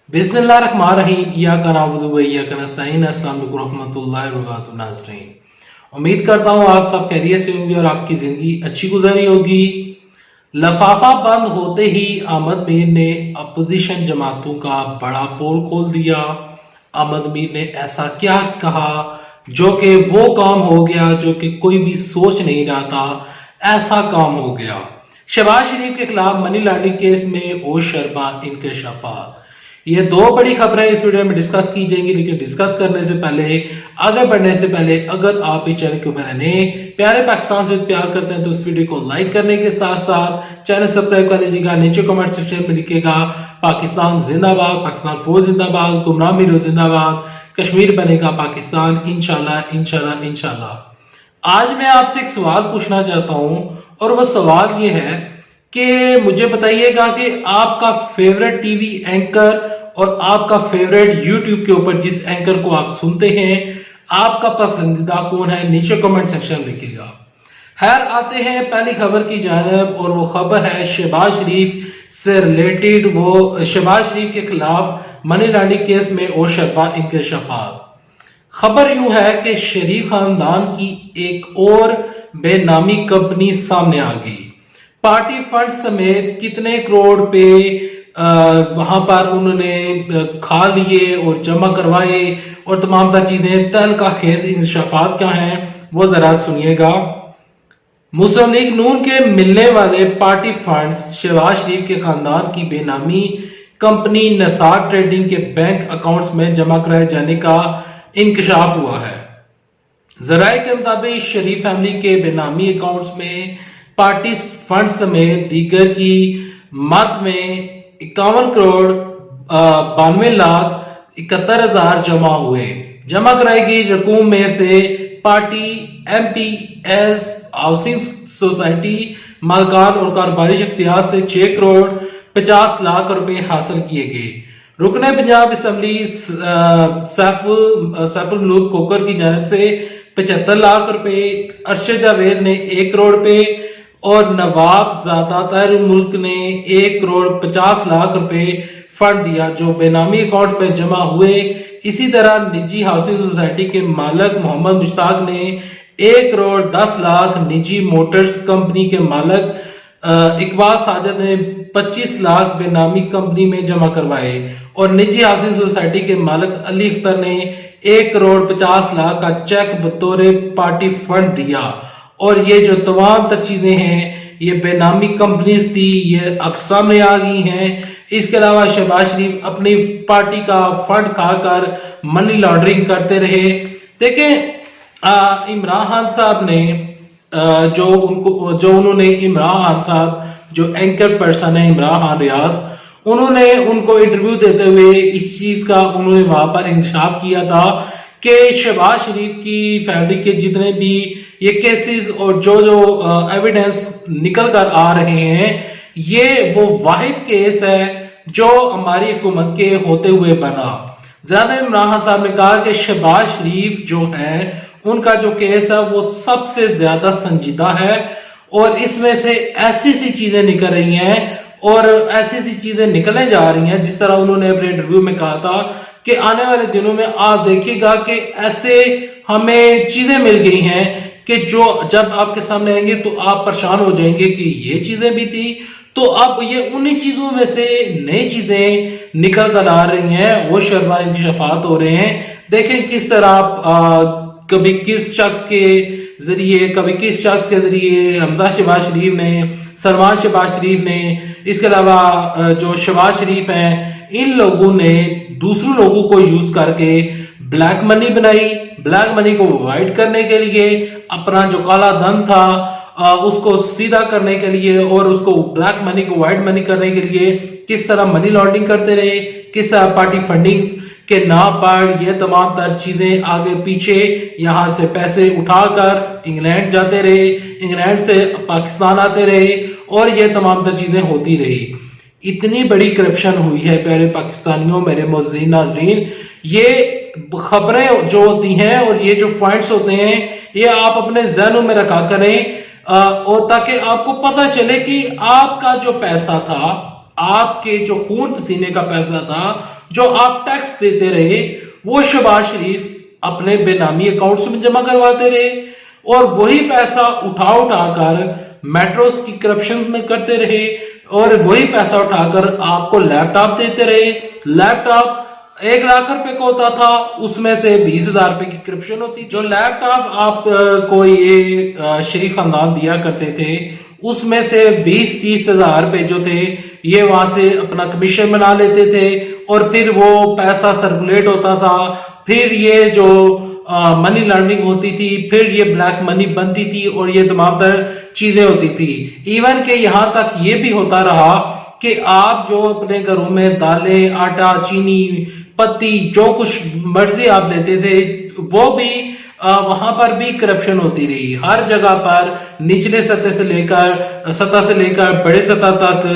बिस्मिल्लाहिर्रहमानिर्रहीम इय्याका नअबुदु व इय्याका नस्तईन। अस्सलाम वालेकुम रहमतुल्लाहि व बरकातुहू नाज़रीन, उम्मीद करता हूँ आप सब खैरियत से होंगे और आपकी जिंदगी अच्छी गुजरी होगी। लफाफा बंद होते ही अहमद मीर ने अपोजिशन जमातों का बड़ा पोल खोल दिया। अहमद मीर ने ऐसा क्या कहा जो कि वो काम हो गया जो कि कोई भी सोच नहीं रहा था, ऐसा काम हो गया। शहबाज शरीफ के खिलाफ मनी लॉन्ड्रिंग केस में होश शरबा इंकशाफात, ये दो बड़ी खबरें इस वीडियो में डिस्कस की जाएंगी। लेकिन डिस्कस करने से पहले, आगे बढ़ने से पहले, अगर आप इस चैनल के ऊपर नए प्यारे पाकिस्तान से प्यार करते हैं तो इस वीडियो को लाइक करने के साथ साथ चैनल सब्सक्राइब कर लीजिएगा। नीचे कमेंट सेक्शन में लिखिएगा पाकिस्तान जिंदाबाद, पाकिस्तान फौज जिंदाबाद, गुमनाम मीरो जिंदाबाद, कश्मीर बनेगा पाकिस्तान इंशाल्लाह इंशाल्लाह इंशाल्लाह। आज मैं आपसे एक सवाल पूछना चाहता हूं और वो सवाल ये है कि मुझे बताइएगा कि आपका फेवरेट टीवी एंकर और आपका फेवरेट यूट्यूब के ऊपर जिस एंकर को आप सुनते हैं, आपका पसंदीदा कौन है? नीचे कमेंट सेक्शन में लिखिएगा। खैर, आते हैं पहली खबर की जानिब और वो खबर है शहबाज शरीफ से रिलेटेड। वो शहबाज शरीफ के खिलाफ मनी लॉन्ड्रिंग केस में और शरबा इंकशाफात। खबर यूं है कि शरीफ खानदान की एक और बेनामी कंपनी सामने आ गई। पार्टी फंड समेत कितने करोड़ पे वहां पर उन्होंने खा लिए और जमा करवाए और तमाम तर चीजें, तल का खेज इंकशाफात क्या है वो जरा सुनिएगा। मुस्लिम लीग नून के मिलने वाले पार्टी फंड्स शहबाज शरीफ के खानदान की बेनामी कंपनी नसार ट्रेडिंग के बैंक अकाउंट्स में जमा कराए जाने का इंकशाफ हुआ है। जराये के मुताबिक शरीफ फैमिली के बेनामी अकाउंट्स में पार्टी फंड समेत दीगर की मद में 51 करोड़ 92 लाख 71 हजार जमा हुए। जमा कराई गई रकूम में से पार्टी MPS हाउसिंग सोसाइटी मालकान और कारोबारी शख्सियात से 6 करोड़ 50 लाख रुपए हासिल किए गए। रुकने पंजाब असम्बली सैफुल मुल्क कोकर की जानिब से 75 लाख रुपए, अरशद जावेद ने 1 करोड़ रुपए और नवाब ज़ादा ताहिर मुल्क ने 1 करोड़ 50 लाख रुपए फंड दिया जो बेनामी अकाउंट में जमा हुए। इसी तरह निजी हाउसिंग सोसाइटी के मालिक मोहम्मद मुश्ताक ने 1 करोड़ 10 लाख, निजी मोटर्स कंपनी के मालिक इकबाल साजिद ने 25 लाख बेनामी कंपनी में जमा करवाए और निजी हाउसिंग सोसाइटी के मालिक अली अख्तर ने 1 करोड़ 50 लाख का चेक बतौर पार्टी फंड दिया। और ये जो तमाम तर चीजें हैं ये बेनामी कंपनीज थी, ये अब सामने आ गई हैं। इसके अलावा शहबाज शरीफ अपनी पार्टी का फंड खाकर मनी लॉन्ड्रिंग करते रहे। देखें, इमरान खान साहब ने उन्होंने इमरान खान साहब जो एंकर पर्सन है इमरान खान रियाज, उन्होंने उनको इंटरव्यू देते हुए इस चीज का उन्होंने वहां पर इंकशाफ किया था कि शहबाज शरीफ की फैमिली के जितने भी ये केसेस और जो एविडेंस निकल कर आ रहे हैं, ये वो वाहिद केस है जो हमारी हुकूमत के होते हुए बना। ज्यादा इमरान खान साहब ने कहा कि शहबाज शरीफ जो है उनका जो केस है वो सबसे ज्यादा संजीदा है और इसमें से ऐसी सी चीजें निकल रही हैं और ऐसी सी चीजें निकलने जा रही हैं, जिस तरह उन्होंने अपने इंटरव्यू में कहा था कि आने वाले दिनों में आप देखिएगा कि ऐसे हमें चीजें मिल गई हैं कि जो जब आपके सामने आएंगे तो आप परेशान हो जाएंगे कि ये चीजें भी थी। तो अब ये उन्हीं चीजों में से नई चीजें निकल कर आ रही हैं, वो शर्मा इंकशाफात हो रहे हैं। देखें किस तरह कभी किस शख्स के जरिए, कभी किस शख्स के जरिए हमजा शहबाज शरीफ ने, सलमान शहबाज शरीफ ने, इसके अलावा जो शहबाज शरीफ हैं, इन लोगों ने दूसरों लोगों को यूज करके ब्लैक मनी बनाई। ब्लैक मनी को अवॉइड करने के लिए, अपना जो काला धन था उसको सीधा करने के लिए और उसको ब्लैक मनी को व्हाइट मनी करने के लिए किस तरह मनी लॉन्ड्रिंग करते रहे, किस तरह पार्टी फंडिंग्स के नाम पर ये तमाम तर चीजें आगे पीछे यहाँ से पैसे उठाकर इंग्लैंड जाते रहे, इंग्लैंड से पाकिस्तान आते रहे और ये तमाम तर चीजें होती रही। इतनी बड़ी करप्शन हुई है प्यारे पाकिस्तानियों, मेरे मोअज़्ज़ीन नाज़रीन। ये खबरें जो होती हैं और ये जो पॉइंट्स होते हैं ये आप अपने ज़हनों में रखा करें और ताकि आपको पता चले कि आपका जो पैसा था, آپ کے جو خون پسینے کا پیسہ تھا جو آپ ٹیکس دیتے رہے وہ شہباز شریف اپنے بے نامی اکاؤنٹس میں جمع کرواتے رہے اور وہی پیسہ اٹھا کر میٹروز کی کرپشن میں کرتے رہے اور وہی پیسہ اٹھا کر آپ کو لیپ ٹاپ دیتے رہے. لیپ ٹاپ 1 لاکھ روپے کا ہوتا تھا, اس میں سے 20,000 روپے کی کرپشن ہوتی. جو لیپ ٹاپ آپ کو یہ شریف خاندان دیا کرتے تھے اس میں سے 20-30 ہزار روپے جو تھے یہ وہاں سے اپنا کمیشن بنا لیتے تھے اور پھر وہ پیسہ سرکولیٹ ہوتا تھا. پھر یہ جو منی لانڈرنگ ہوتی تھی, پھر یہ بلیک منی بنتی تھی اور یہ تمام تر چیزیں ہوتی تھی. ایون کہ یہاں تک یہ بھی ہوتا رہا کہ آپ جو اپنے گھروں میں دالیں, آٹا, چینی, پتی جو کچھ مرضی آپ لیتے تھے وہ بھی وہاں پر بھی کرپشن ہوتی رہی. ہر جگہ پر نچلے سطح سے لے کر بڑے سطح تک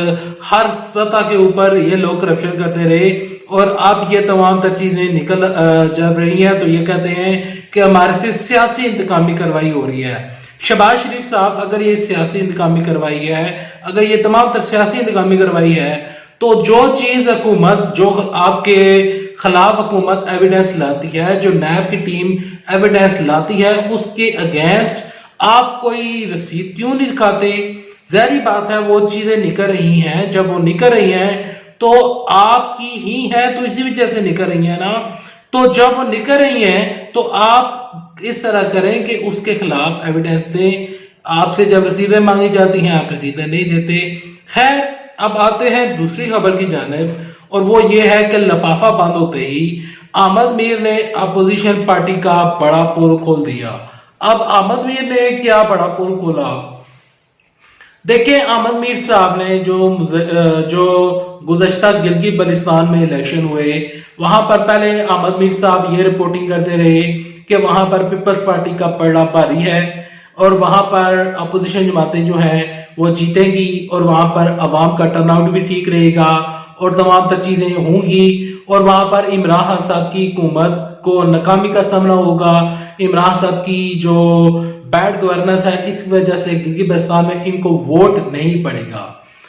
ہر سطح کے اوپر یہ لوگ کرپشن کرتے رہے اور اب یہ تمام تر چیزیں نکل جب رہی ہیں تو یہ کہتے ہیں کہ ہمارے سے سیاسی انتقامی کارروائی ہو رہی ہے. شہباز شریف صاحب اگر یہ سیاسی انتقامی کارروائی ہے, اگر یہ تمام تر سیاسی انتقامی کارروائی ہے تو جو چیز حکومت جو آپ کے خلاف حکومت ایویڈنس لاتی ہے, جو نیب کی ٹیم ایویڈنس لاتی ہے, اس کے اگینسٹ آپ کوئی رسید کیوں نہیں دکھاتے؟ ظاہری بات ہے وہ چیزیں نکل رہی ہیں, جب وہ نکل رہی ہیں تو آپ کی ہی ہے تو اسی وجہ سے نکل رہی ہیں نا. تو جب وہ نکل رہی ہیں تو آپ اس طرح کریں کہ اس کے خلاف ایویڈنس دیں. آپ سے جب رسیدیں مانگی جاتی ہیں آپ رسیدیں نہیں دیتے. خیر, اب آتے ہیں دوسری خبر کی جانب اور وہ یہ ہے کہ لفافہ بند ہوتے ہی احمد میر نے اپوزیشن پارٹی کا بڑا پول کھول دیا. اب احمد میر نے کیا بڑا پول کھولا؟ دیکھیں, احمد میر صاحب نے جو گزشتہ گلگت بلتستان میں الیکشن ہوئے وہاں پر پہلے احمد میر صاحب یہ رپورٹنگ کرتے رہے کہ وہاں پر پیپلز پارٹی کا پلڑا بھاری ہے اور وہاں پر اپوزیشن جماعتیں جو ہیں وہ جیتیں گی اور وہاں پر عوام کا ٹرن آؤٹ بھی ٹھیک رہے گا اور تمام تر چیزیں ہوں گی اور وہاں پر عمران خان صاحب کی حکومت کو ناکامی کا سامنا ہوگا. عمران صاحب کی جو بیڈ گورننس ہے اس وجہ سے گلگت بلتستان میں ان کو ووٹ نہیں پڑے گا.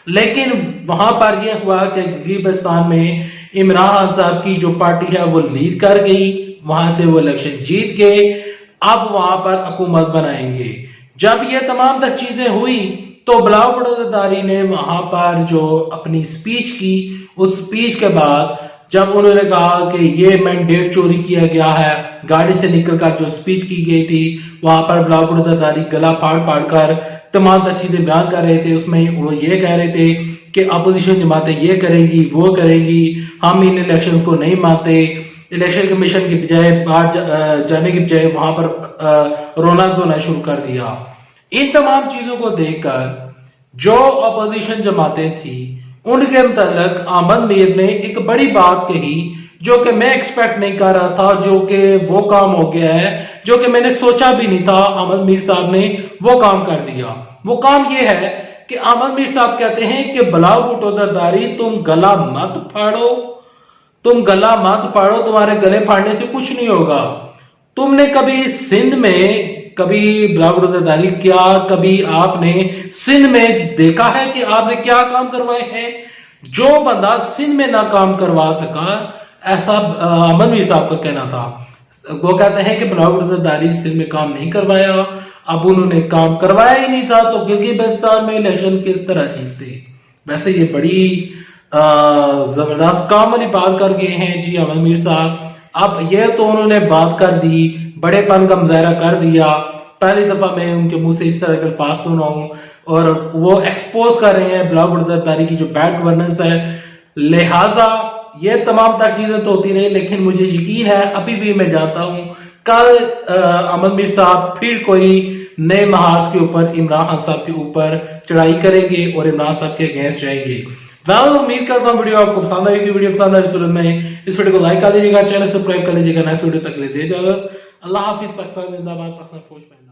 لیکن وہاں پر یہ ہوا کہ گلگت بلتستان میں عمران خان صاحب کی جو پارٹی ہے وہ لیڈ کر گئی, وہاں سے وہ الیکشن جیت گئے. اب وہاں پر حکومت بنائیں گے. جب یہ تمام تر چیزیں ہوئی تو بلاول بھٹو زرداری نے وہاں پر جو اپنی سپیچ کی, اس سپیچ کے بعد جب انہوں نے کہا کہ یہ مینڈیٹ چوری کیا گیا ہے, گاڑی سے نکل کر جو سپیچ کی گئی تھی وہاں پر بلاول بھٹو زرداری گلا پھاڑ کر تمام تر چیزیں بیان کر رہے تھے. اس میں وہ یہ کہہ رہے تھے کہ اپوزیشن جماعتیں یہ کریں گی وہ کریں گی, ہم ان الیکشن کو نہیں مانتے. الیکشن کمیشن کی بجائے باہر جانے کی بجائے وہاں پر رونا دھونا شروع کر دیا. ان تمام چیزوں کو دیکھ کر جو اپوزیشن جماعتیں تھیں ان کے متعلق احمد میر نے ایک بڑی بات کہی جو کہ میں ایکسپیکٹ نہیں کر رہا تھا, جو کہ وہ کام ہو گیا ہے جو کہ میں نے سوچا بھی نہیں تھا. احمد میر صاحب نے وہ کام کر دیا. وہ کام یہ ہے کہ احمد میر صاحب کہتے ہیں کہ بلاول بھٹو زرداری تم گلا مت پھاڑو, تمہارے گلے پھاڑنے سے کچھ نہیں ہوگا. تم نے کبھی سندھ میں کبھی بلاول بھٹو زرداری کیا کبھی آپ نے سندھ میں دیکھا ہے کہ آپ نے کیا کام کروائے ہیں؟ جو بندہ سندھ میں نہ کام کروا سکا, ایسا احمد میر صاحب کا کہنا تھا. وہ کہتے ہیں کہ بلاول بھٹو زرداری سندھ میں کام نہیں کروایا. اب انہوں نے کام کروایا ہی نہیں تھا تو گلگت بلتستان میں الیکشن کس طرح جیتے؟ ویسے یہ بڑی زبردست کام والی بات کر گئے ہیں جی احمد میر صاحب. اب یہ تو انہوں نے بات کر دی, بڑے پن کا مظاہرہ کر دیا. پہلی دفعہ میں ان کے منہ سے اس طرح کے الفاظ سن رہا ہوں اور وہ ایکسپوز کر رہے ہیں بلاول بھٹو زرداری کی جو بیڈ گورننس ہے. لہٰذا یہ تمام تر چیزیں تو ہوتی رہی, لیکن مجھے یقین ہے ابھی بھی میں جانتا ہوں کل احمد میر صاحب پھر کوئی نئے محاذ کے اوپر عمران خان صاحب کے اوپر چڑھائی کریں گے اور عمران صاحب کے اگینسٹ جائیں گے. میں امید کرتا ہوں ویڈیو آپ کو پسند آئی ہوگی. ویڈیو پسند آئی صورت میں اس ویڈیو کو لائک کر دیجیے گا, چینل سبسکرائب کر لیجیے گا. نیکسٹ ویڈیو تک کے لیے دے اجازت. اللہ حافظ. پاکستان زندہ باد. پاکستان فوج میں